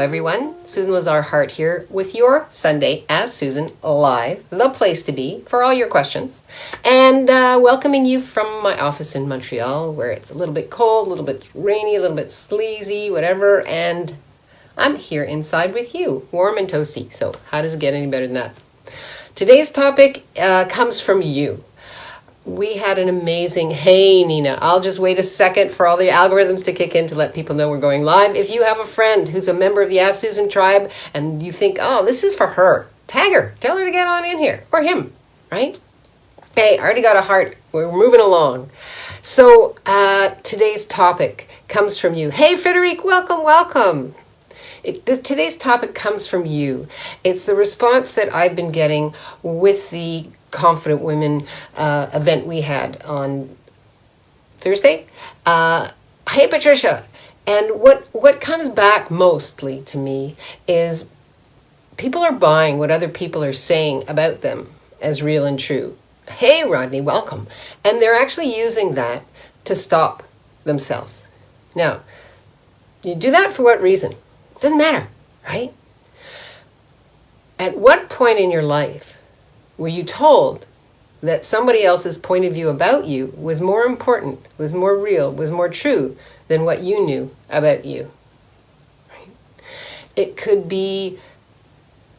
everyone. Susan Lazar Hart here with your Sunday as Susan Live, the place to be for all your questions. And welcoming you from my office in Montreal, where it's a little bit cold, a little bit rainy, a little bit sleazy, whatever. And I'm here inside with you, warm and toasty. So how does it get any better than that? Today's topic comes from you. We had an amazing, hey Nina, I'll just wait a second for all the algorithms to kick in to let people know we're going live. If you have a friend who's a member of the Ask Susan tribe and you think, oh, this is for her, tag her, tell her to get on in here, or him, right? Hey, I already got a heart, we're moving along. So today's topic comes from you. Hey Frederic, welcome. Today's topic comes from you. It's the response that I've been getting with the Confident Women event we had on Thursday. Hey Patricia, and what comes back mostly to me is people are buying what other people are saying about them as real and true. Hey Rodney, welcome. And they're actually using that to stop themselves. Now, you do that for what reason? Doesn't matter, right? At what point in your life were you told that somebody else's point of view about you was more important, was more real, was more true than what you knew about you? Right? It could be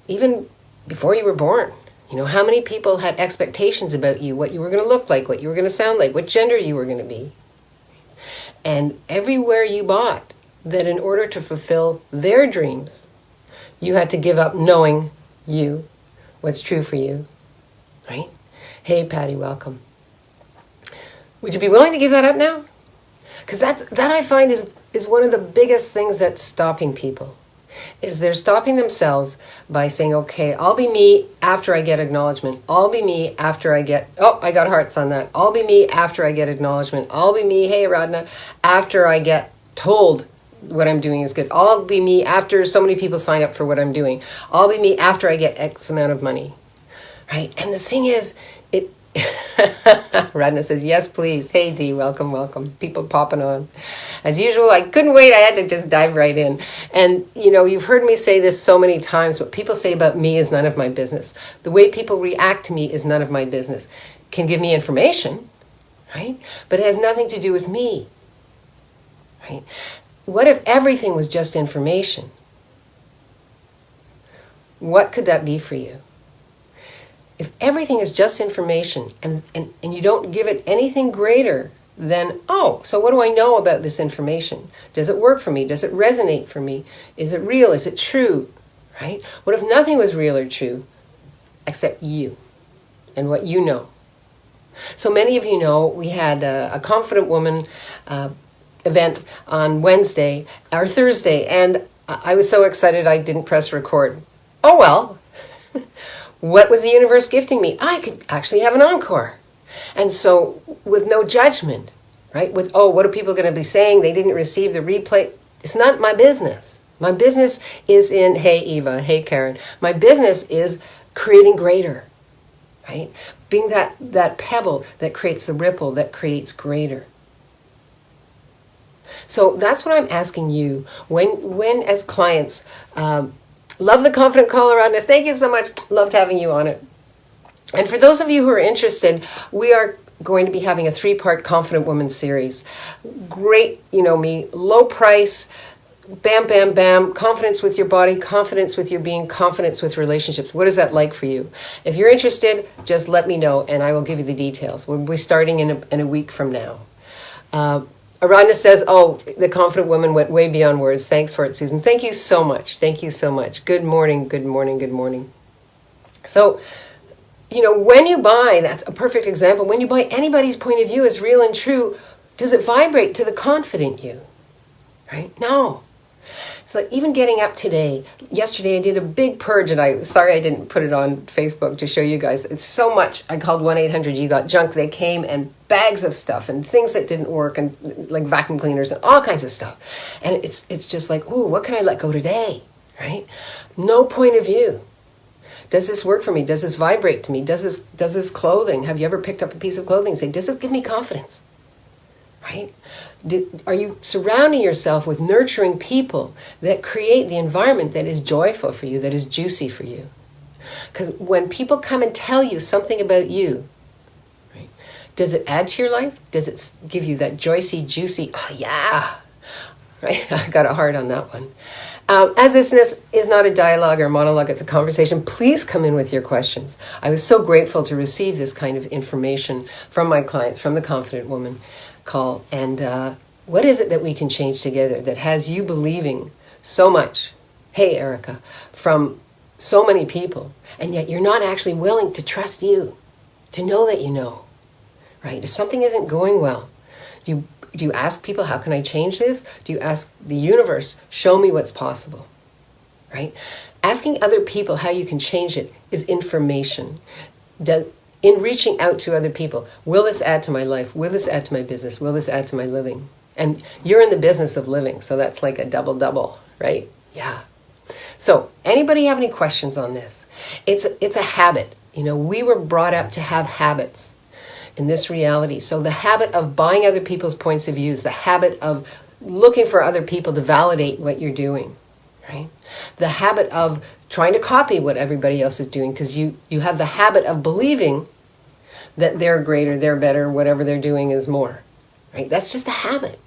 even before you were born. You know, how many people had expectations about you, what you were going to look like, what you were going to sound like, what gender you were going to be. And everywhere you bought that in order to fulfill their dreams, you had to give up knowing you, what's true for you. Right? Hey, Patty, welcome. Would you be willing to give that up now? Because that I find is one of the biggest things that's stopping people, is they're stopping themselves by saying, okay, I'll be me after I get acknowledgement. I'll be me after I get, I got hearts on that. I'll be me after I get acknowledgement. I'll be me, hey, Radna, after I get told what I'm doing is good. I'll be me after so many people sign up for what I'm doing. I'll be me after I get X amount of money. Right? And the thing is, Radna says, yes, please. Hey, Dee, welcome. People popping on. As usual, I couldn't wait. I had to just dive right in. And, you know, you've heard me say this so many times. What people say about me is none of my business. The way people react to me is none of my business. Can give me information, right? But it has nothing to do with me, right? What if everything was just information? What could that be for you? If everything is just information and you don't give it anything greater than, so what do I know about this information? Does it work for me? Does it resonate for me? Is it real? Is it true? Right? What if nothing was real or true except you and what you know? So many of you know we had a Confident Woman event on Wednesday or Thursday, and I was so excited I didn't press record. Oh well. What was the universe gifting me? I could actually have an encore. And so with no judgment, right? With, what are people going to be saying? They didn't receive the replay. It's not my business. My business is in, hey Eva, hey Karen. My business is creating greater, right? Being that pebble that creates the ripple that creates greater. So that's what I'm asking you when as clients, love the Confident Colorado. Thank you so much. Loved having you on it. And for those of you who are interested, we are going to be having a 3-part Confident Woman series. Great, you know me, low price, bam, bam, bam, confidence with your body, confidence with your being, confidence with relationships. What is that like for you? If you're interested, just let me know and I will give you the details. We'll be starting in a week from now. Aradna says, the Confident Woman went way beyond words. Thanks for it, Susan. Thank you so much. Thank you so much. Good morning, good morning, good morning. So, you know, when you buy, that's a perfect example, when you buy anybody's point of view as real and true, does it vibrate to the confident you? Right? No. It's like even getting up today. Yesterday I did a big purge, and sorry I didn't put it on Facebook to show you guys. It's so much. I called 1-800 You Got Junk. They came and bags of stuff and things that didn't work and like vacuum cleaners and all kinds of stuff. And it's just like, what can I let go today? Right? No point of view. Does this work for me? Does this vibrate to me? Does this clothing? Have you ever picked up a piece of clothing and say, does this give me confidence? right? Are you surrounding yourself with nurturing people that create the environment that is joyful for you, that is juicy for you? Because when people come and tell you something about you, right, does it add to your life? Does it give you that juicy, oh yeah, right? I got a heart on that one. As this is not a dialogue or a monologue, it's a conversation, please come in with your questions. I was so grateful to receive this kind of information from my clients, from the Confident Woman call. And what is it that we can change together that has you believing so much, hey, Erica, from so many people, and yet you're not actually willing to trust you, to know that you know, right? If something isn't going well, do you ask people, how can I change this? Do you ask the universe, show me what's possible, right? Asking other people how you can change it is information. In reaching out to other people, will this add to my life? Will this add to my business? Will this add to my living? And you're in the business of living, so that's like a double, right? Yeah. So, anybody have any questions on this? It's a habit. You know, we were brought up to have habits in this reality. So the habit of buying other people's points of views, the habit of looking for other people to validate what you're doing, right? The habit of trying to copy what everybody else is doing because you have the habit of believing that they're greater, they're better, whatever they're doing is more, right? That's just a habit.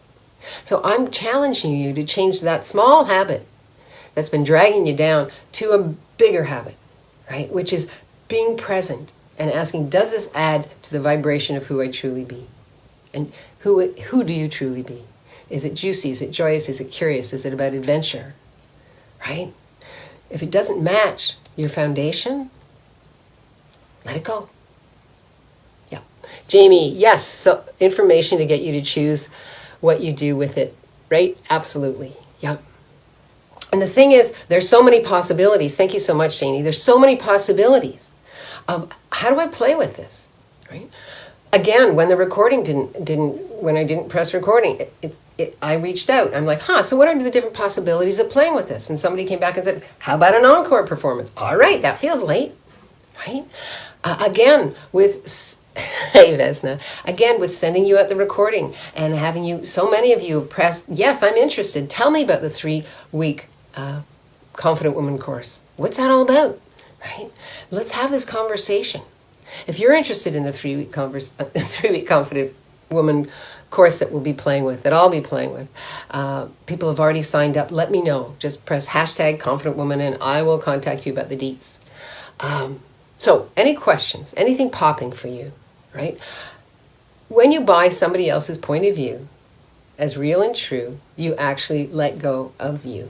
So I'm challenging you to change that small habit that's been dragging you down to a bigger habit, right? Which is being present and asking, does this add to the vibration of who I truly be? And who do you truly be? Is it juicy? Is it joyous? Is it curious? Is it about adventure? Right? If it doesn't match your foundation, let it go. Yeah. Jamie, yes, so information to get you to choose what you do with it, right? Absolutely. Yep. And the thing is, there's so many possibilities. Thank you so much, Janie. There's so many possibilities of how do I play with this, right? Again, when the recording when I didn't press recording, I reached out. I'm like, so what are the different possibilities of playing with this? And somebody came back and said, how about an encore performance? All right, that feels late, right? Again, with, hey Vesna, again, with sending you out the recording and having you, so many of you pressed, yes, I'm interested. Tell me about the 3-week Confident Woman course. What's that all about, right? Let's have this conversation. If you're interested in the 3-week 3-week Confident Woman course that we'll be playing with, that I'll be playing with, people have already signed up. Let me know. Just press hashtag Confident Woman and I will contact you about the deets. So any questions, anything popping for you, right? When you buy somebody else's point of view as real and true, you actually let go of you.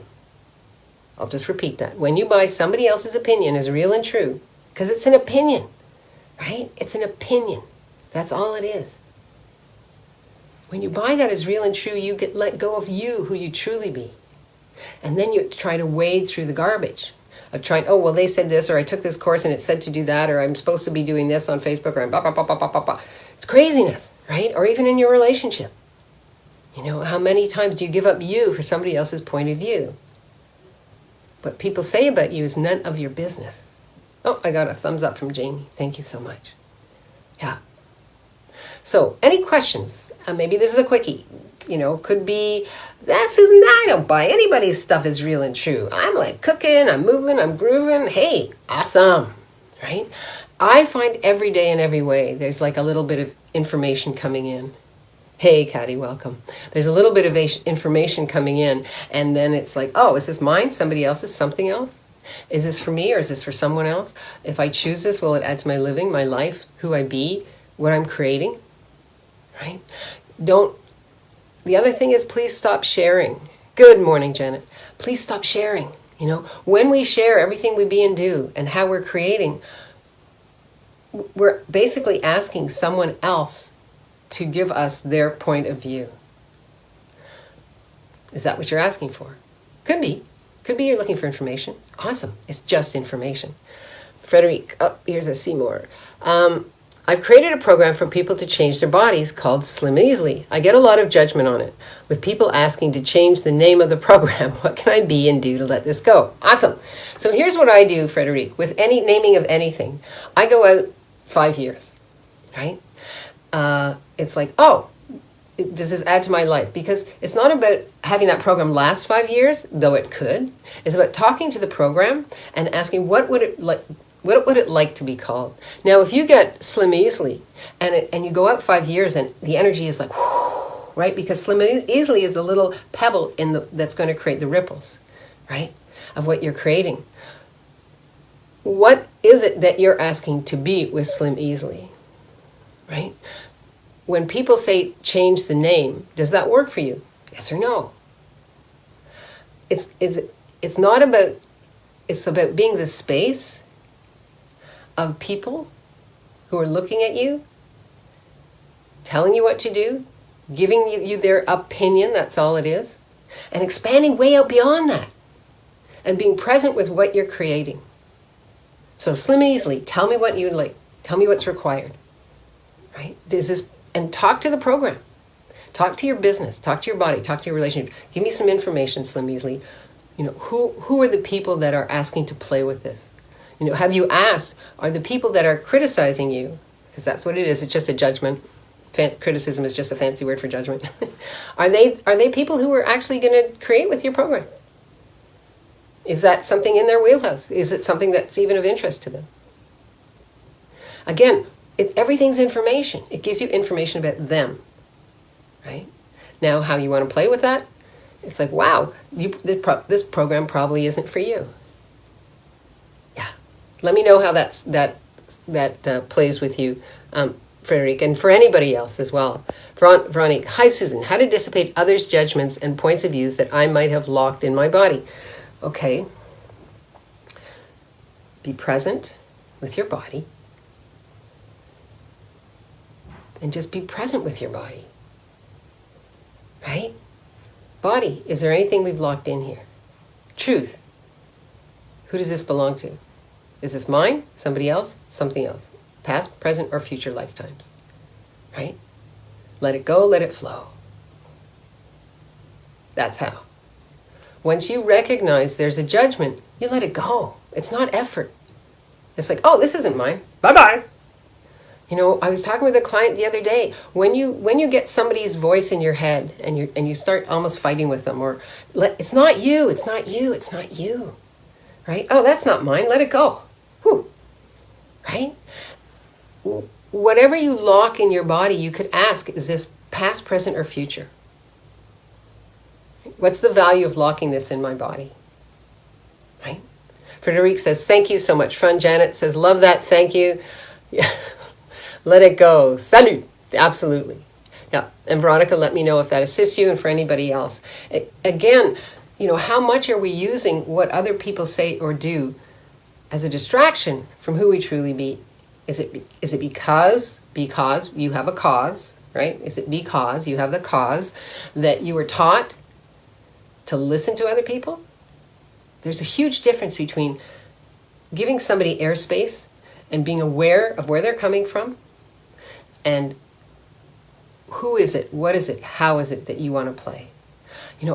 I'll just repeat that. When you buy somebody else's opinion as real and true, because it's an opinion, right? It's an opinion. That's all it is. When you buy that as real and true, you get let go of you, who you truly be. And then you try to wade through the garbage of trying, oh, well, they said this, or I took this course and it said to do that, or I'm supposed to be doing this on Facebook, or I'm blah, blah, blah, blah, blah, blah, blah. It's craziness, right? Or even in your relationship. You know, how many times do you give up you for somebody else's point of view? What people say about you is none of your business. Oh, I got a thumbs up from Jamie. Thank you so much. Yeah. So, any questions? Maybe this is a quickie. You know, could be, Susan, I don't buy anybody's stuff as real and true. I'm like cooking, I'm moving, I'm grooving. Hey, awesome, right? I find every day in every way, there's like a little bit of information coming in. Hey, Caddy, welcome. There's a little bit of information coming in, and then it's like, oh, is this mine? Somebody else's? Something else? Is this for me or is this for someone else? If I choose this, will it add to my living, my life, who I be, what I'm creating? Right? The other thing is, please stop sharing. Good morning, Janet. Please stop sharing. You know, when we share everything we be and do and how we're creating, we're basically asking someone else to give us their point of view. Is that what you're asking for? Could be. Could be you're looking for information. Awesome. It's just information. Frederic, here's a Seymour. I've created a program for people to change their bodies called Slim Easily. I get a lot of judgment on it, with people asking to change the name of the program. What can I be and do to let this go? Awesome. So here's what I do, Frederic, with any naming of anything. I go out 5 years, right? It's like, oh, does this add to my life? Because it's not about having that program last 5 years, though it could. It's about talking to the program and asking what would it like to be called. Now, if you get Slim Easily and you go out 5 years and the energy is like, whoo, right? Because Slim Easily is the little pebble that's going to create the ripples, right? Of what you're creating. What is it that you're asking to be with Slim Easily, right? When people say change the name, does that work for you? Yes or no? It's not about, it's about being the space of people who are looking at you, telling you what to do, giving you their opinion, that's all it is, and expanding way out beyond that, and being present with what you're creating. So Slim Easily, tell me what you'd like, tell me what's required, right? And talk to the program. Talk to your business, talk to your body, talk to your relationship. Give me some information, Slim Easily. Who are the people that are asking to play with this? Have you asked, are the people that are criticizing you, because that's what it is, it's just a judgment. Criticism is just a fancy word for judgment. Are they people who are actually going to create with your program? Is that something in their wheelhouse? Is it something that's even of interest to them? Again, everything's information. It gives you information about them, right? Now, how you want to play with that, it's like, wow, this program probably isn't for you. Yeah. Let me know how that plays with you, Frederic, and for anybody else as well. Veronique, hi Susan, how to dissipate others' judgments and points of views that I might have locked in my body. Okay. Be present with your body. And just be present with your body. Right? Body, is there anything we've locked in here? Truth. Who does this belong to? Is this mine? Somebody else? Something else? Past, present, or future lifetimes? Right? Let it go, let it flow. That's how. Once you recognize there's a judgment, you let it go. It's not effort. It's like, oh, this isn't mine. Bye-bye. I was talking with a client the other day. When you get somebody's voice in your head and you start almost fighting with them, or it's not you, it's not you, it's not you, right? Oh, that's not mine. Let it go. Whew. Right? Whatever you lock in your body, you could ask: is this past, present, or future? What's the value of locking this in my body? Right? Frederic says, thank you so much. Fran Janet says, love that. Thank you. Yeah. Let it go. Salut. Absolutely. Yeah. And Veronica, let me know if that assists you, and for anybody else. Again, how much are we using what other people say or do as a distraction from who we truly be? Is it because you have a cause, right? Is it because you have the cause that you were taught to listen to other people? There's a huge difference between giving somebody airspace and being aware of where they're coming from, and who is it, what is it, how is it that you want to play.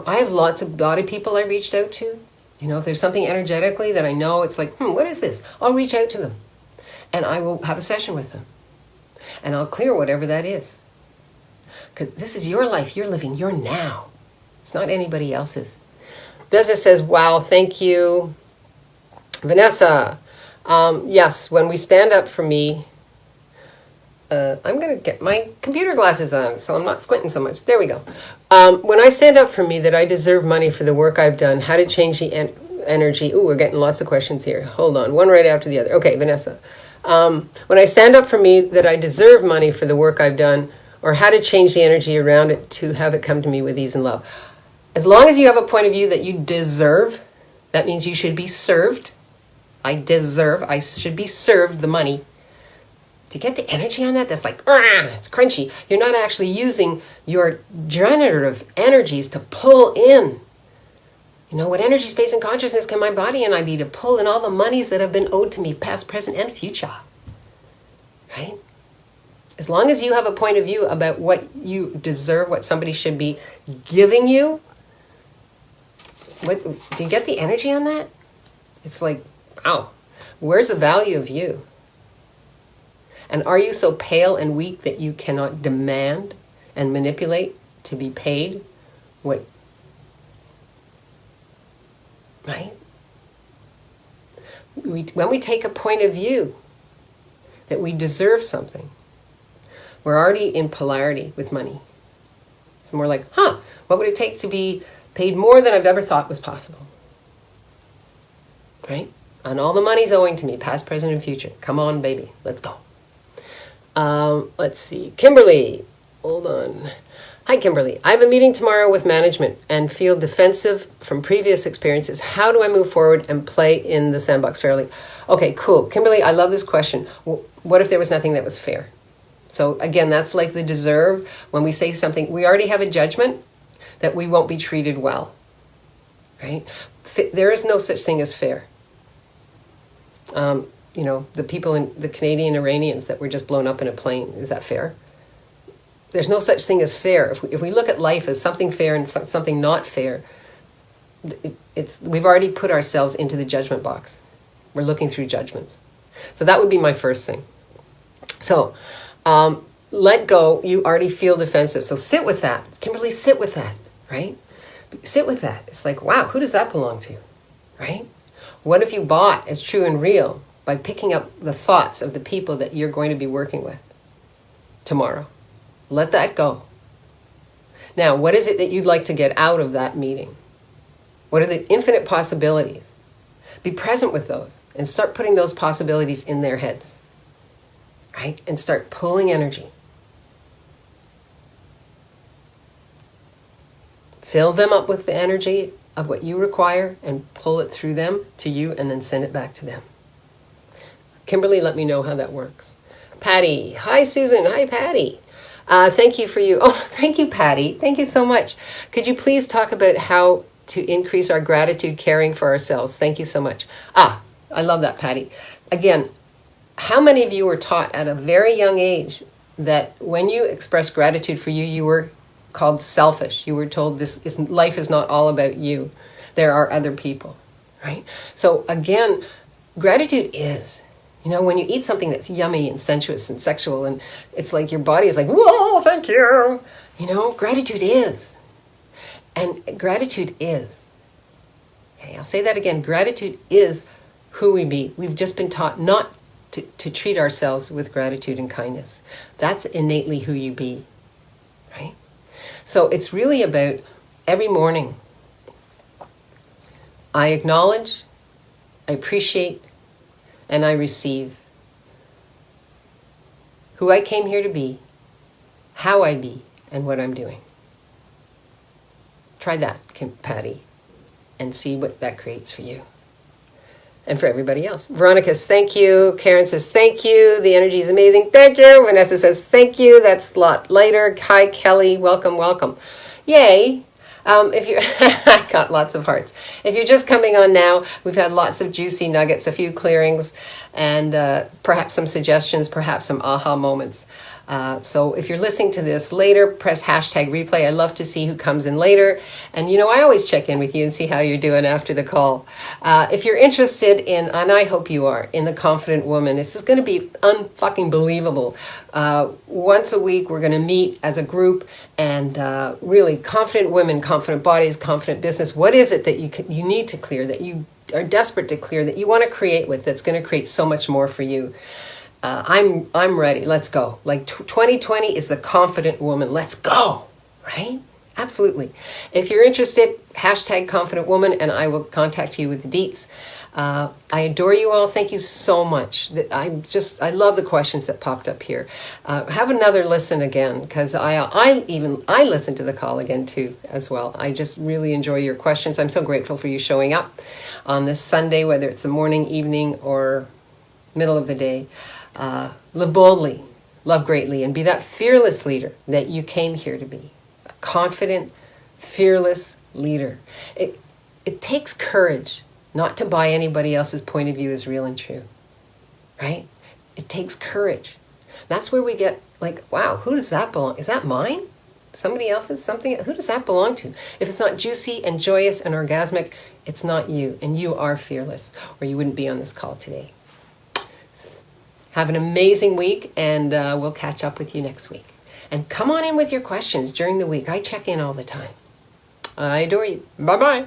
I have lots of body people I reached out to. If there's something energetically that I know, it's like, what is this? I'll reach out to them and I will have a session with them and I'll clear whatever that is. Because this is your life, you're living your now. It's not anybody else's. Beza says, wow, thank you. Vanessa, yes, when we stand up for me, I'm going to get my computer glasses on so I'm not squinting so much. There we go. When I stand up for me that I deserve money for the work I've done, how to change the energy. Ooh, we're getting lots of questions here. Hold on, one right after the other. Okay, Vanessa. When I stand up for me that I deserve money for the work I've done, or how to change the energy around it to have it come to me with ease and love. As long as you have a point of view that you deserve, that means you should be served. I should be served the money. To get the energy on that, that's like, it's crunchy. You're not actually using your generative energies to pull in. What energy, space, and consciousness can my body and I be to pull in all the monies that have been owed to me, past, present, and future? Right? As long as you have a point of view about what you deserve, what somebody should be giving you, do you get the energy on that? It's like, wow, where's the value of you? And are you so pale and weak that you cannot demand and manipulate to be paid what, right? When we take a point of view that we deserve something, we're already in polarity with money. It's more like, what would it take to be paid more than I've ever thought was possible? Right? And all the money's owing to me, past, present, and future. Come on, baby. Let's go. Let's see. Kimberly. Hold on. Hi, Kimberly. I have a meeting tomorrow with management and feel defensive from previous experiences. How do I move forward and play in the sandbox fairly? Okay, cool. Kimberly, I love this question. What if there was nothing that was fair? So again, that's like the deserve. When we say something, we already have a judgment that we won't be treated well, right? There is no such thing as fair. The people in the Canadian Iranians that were just blown up in a plane, is that fair? There's no such thing as fair. If we look at life as something fair and something not fair, we've already put ourselves into the judgment box. We're looking through judgments. So that would be my first thing. So let go. You already feel defensive. So sit with that. Kimberly, sit with that, right? Sit with that. It's like, wow, who does that belong to, right? What if you bought as true and real by picking up the thoughts of the people that you're going to be working with tomorrow? Let that go. Now, what is it that you'd like to get out of that meeting? What are the infinite possibilities? Be present with those and start putting those possibilities in their heads, right? And start pulling energy. Fill them up with the energy of what you require and pull it through them to you and then send it back to them. Kimberly, let me know how that works. Patty. Hi, Susan. Hi, Patty. Thank you for you. Oh, thank you, Patty. Thank you so much. Could you please talk about how to increase our gratitude caring for ourselves? Thank you so much. I love that, Patty. Again, how many of you were taught at a very young age that when you express gratitude for you, you were called selfish? You were told life is not all about you. There are other people, right? So again, gratitude is, when you eat something that's yummy and sensuous and sexual and it's like your body is like, whoa, thank you. Gratitude is. And gratitude is. Okay, I'll say that again. Gratitude is who we be. We've just been taught not to treat ourselves with gratitude and kindness. That's innately who you be, right? So it's really about every morning, I acknowledge, I appreciate, and I receive who I came here to be, how I be, and what I'm doing. Try that, Patty, and see what that creates for you. And for everybody else. Veronica says, thank you. Karen says, thank you. The energy is amazing. Thank you. Vanessa says, thank you. That's a lot lighter. Hi, Kelly. Welcome, welcome. Yay. If you're, I got lots of hearts. If you're just coming on now, we've had lots of juicy nuggets, a few clearings, and perhaps some suggestions, perhaps some aha moments. So if you're listening to this later, press #replay. I love to see who comes in later. And I always check in with you and see how you're doing after the call. If you're interested in, and I hope you are, in The Confident Woman, it's just going to be unfucking believable. Once a week, we're going to meet as a group and really confident women, confident bodies, confident business. What is it that you need to clear, that you are desperate to clear, that you want to create with, that's going to create so much more for you? I'm ready. Let's go. Like 2020 is the confident woman. Let's go. Right? Absolutely. If you're interested, #confident woman, and I will contact you with the deets. I adore you all. Thank you so much. I love the questions that popped up here. Have another listen again, because I listened to the call again too as well. I just really enjoy your questions. I'm so grateful for you showing up on this Sunday, whether it's the morning, evening, or middle of the day. Live boldly, love greatly, and be that fearless leader that you came here to be. A confident, fearless leader. It takes courage not to buy anybody else's point of view as real and true, right? It takes courage. That's where we get like, wow, who does that belong? Is that mine? Somebody else's? Something? Who does that belong to? If it's not juicy and joyous and orgasmic, it's not you, and you are fearless, or you wouldn't be on this call today. Have an amazing week, and we'll catch up with you next week. And come on in with your questions during the week. I check in all the time. I adore you. Bye-bye.